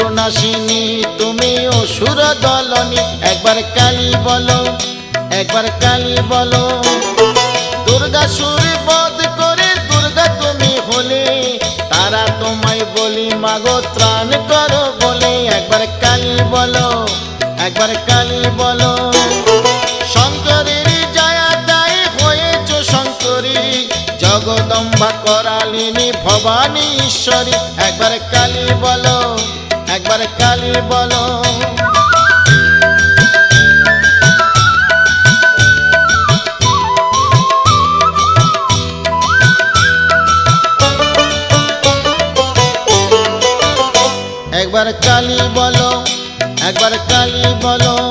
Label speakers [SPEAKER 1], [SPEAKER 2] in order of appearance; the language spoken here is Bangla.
[SPEAKER 1] শত্রুনাশিনী তুমি অসুর দলনী। একবার কালী বলো, একবার কালী বলো। দুর্গাসুর বধ করে দুর্গা তুমি হলে, তারা তোমায় বলি মাগো ত্রাণ করো বলে। একবার কালী বলো, একবার কালী বলো। শঙ্করের জয়া দায় হয়েছ শঙ্করী, জগদম্বা করালিনী ভবানী ঈশ্বরী। একবার কালী বলো, একবার কালী বলো। একবার কালী বলো, একবার কালী বলো।